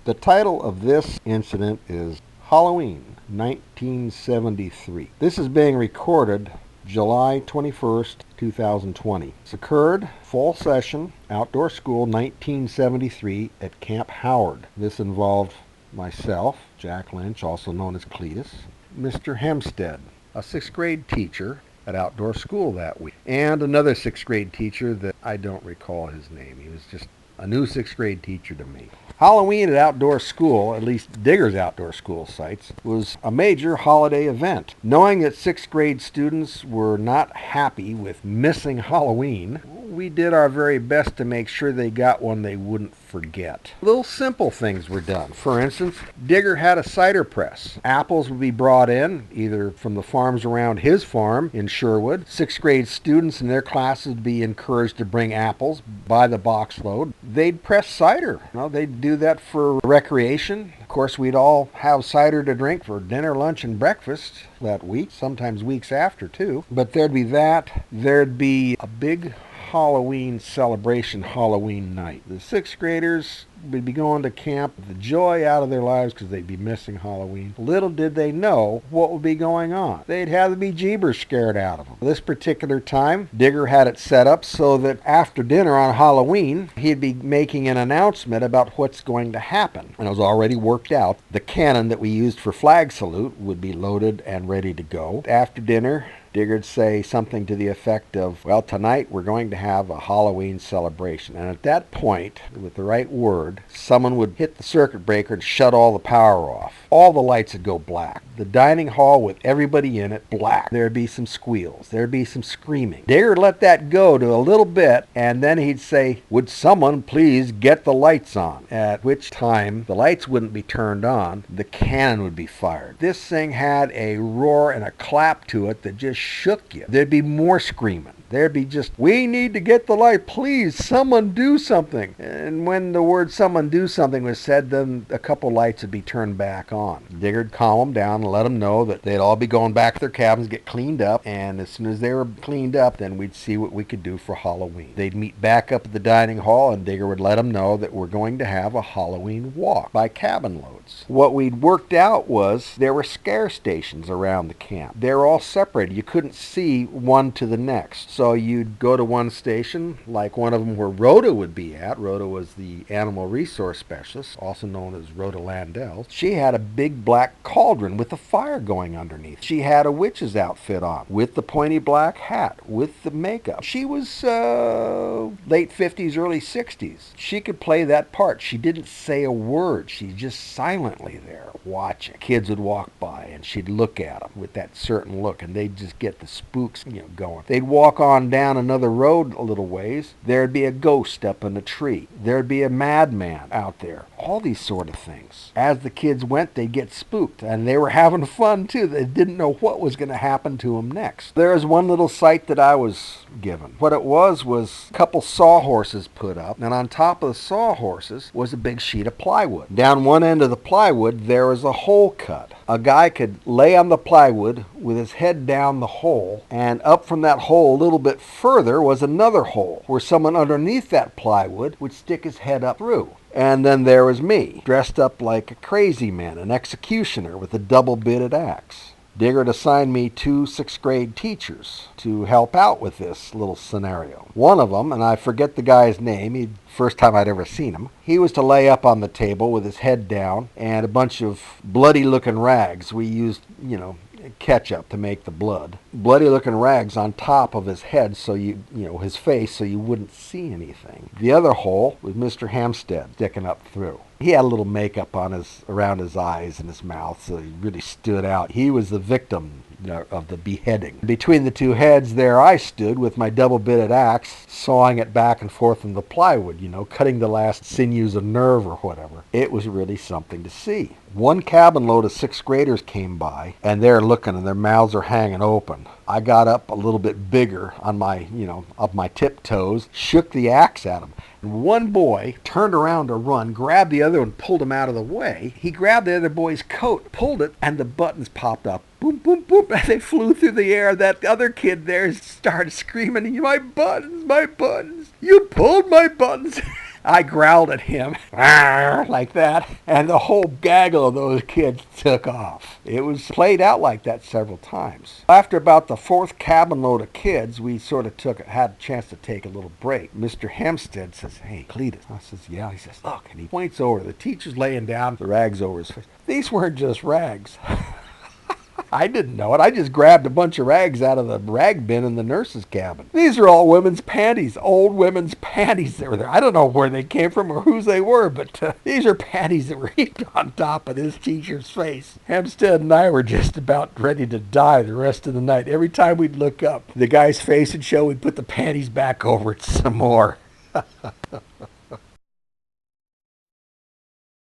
The title of this incident is Halloween 1973. This is being recorded July 21st, 2020. This occurred fall session, outdoor school 1973 at Camp Howard. This involved myself, Jack Lynch, also known as Cletus, Mr. Hempstead, a 6th grade teacher at outdoor school that week, and another 6th grade teacher that I don't recall his name. He was just a new 6th grade teacher to me. Halloween at outdoor school, at least Digger's outdoor school sites, was a major holiday event. Knowing that 6th grade students were not happy with missing Halloween, we did our very best to make sure they got one they wouldn't forget. Little simple things were done. For instance, Digger had a cider press. Apples would be brought in, either from the farms around his farm in Sherwood. 6th grade students in their classes would be encouraged to bring apples by the box load. They'd press cider. They'd do that for recreation. Of course, we'd all have cider to drink for dinner, lunch, and breakfast that week, sometimes weeks after too. But there'd be that. There'd be a big Halloween celebration Halloween night. The 6th graders would be going to camp with the joy out of their lives because they'd be missing Halloween. Little did they know what would be going on. They'd have the bejeebers scared out of them. This particular time, Digger had it set up so that after dinner on Halloween, he'd be making an announcement about what's going to happen. And it was already worked out. The cannon that we used for flag salute would be loaded and ready to go. After dinner, Digger'd say something to the effect of, well, tonight we're going to have a Halloween celebration. And at that point, with the right word, someone would hit the circuit breaker and shut all the power off. All the lights would go black. The dining hall with everybody in it, black. There'd be some squeals. There'd be some screaming. Digger'd let that go to a little bit, and then he'd say, would someone please get the lights on? At which time, the lights wouldn't be turned on. The cannon would be fired. This thing had a roar and a clap to it that just shook you. There'd be more screaming. There'd be just, we need to get the light. Please, someone do something. And when the word someone do something was said, then a couple lights would be turned back on. Digger'd calm them down and let them know that they'd all be going back to their cabins, get cleaned up. And as soon as they were cleaned up, then we'd see what we could do for Halloween. They'd meet back up at the dining hall, and Digger would let them know that we're going to have a Halloween walk by cabin loads. What we'd worked out was there were scare stations around the camp. They were all separated. You couldn't see one to the next. So you'd go to one station, like one of them where Rhoda would be at. Rhoda was the animal resource specialist, also known as Rhoda Landell. She had a big black cauldron with a fire going underneath. She had a witch's outfit on, with the pointy black hat, with the makeup. She was late 50s, early 60s. She could play that part. She didn't say a word. She's just silently there watching. Kids would walk by, and she'd look at them with that certain look, and they'd just get the spooks going. They'd walk on down another road a little ways. There'd be a ghost up in a tree. There'd be a madman out there. All these sort of things. As the kids went, they'd get spooked, and they were having fun too. They didn't know what was going to happen to them next. There was one little sight that I was given. What it was a couple sawhorses put up, and on top of the sawhorses was a big sheet of plywood. Down one end of the plywood, there was a hole cut. A guy could lay on the plywood with his head down the hole, and up from that hole a little bit further was another hole where someone underneath that plywood would stick his head up through. And then there was me, dressed up like a crazy man, an executioner with a double-bitted axe. Digger had assigned me 2 6th grade teachers to help out with this little scenario. One of them, and I forget the guy's name, first time I'd ever seen him, he was to lay up on the table with his head down and a bunch of bloody-looking rags. We used, ketchup to make the blood. Bloody-looking rags on top of his head, so his face, so you wouldn't see anything. The other hole was Mr. Hempstead sticking up through. He had a little makeup on around his eyes and his mouth, so he really stood out. He was the victim of the beheading. Between the two heads there I stood with my double-bitted axe, sawing it back and forth in the plywood, cutting the last sinews of nerve or whatever. It was really something to see. One cabin load of 6th graders came by, and they're looking and their mouths are hanging open. I got up a little bit bigger on my, up my tiptoes, shook the axe at them. And one boy turned around to run, grabbed the other and pulled him out of the way. He grabbed the other boy's coat, pulled it, and the buttons popped up. Boom, boom, boom, and they flew through the air. That other kid there started screaming, my buttons, you pulled my buttons. I growled at him like that, and the whole gaggle of those kids took off. It was played out like that several times. After about the fourth cabin load of kids, we sort of had a chance to take a little break. Mr. Hempstead says, "Hey, Cletus." I says, "Yeah." He says, "Look," and he points over. The teacher's laying down, the rags over his face. These weren't just rags. I didn't know it. I just grabbed a bunch of rags out of the rag bin in the nurse's cabin. These are all women's panties, old women's panties that were there. I don't know where they came from or whose they were, but these are panties that were heaped on top of this teacher's face. Hempstead and I were just about ready to die the rest of the night. Every time we'd look up, the guy's face would show, we'd put the panties back over it some more.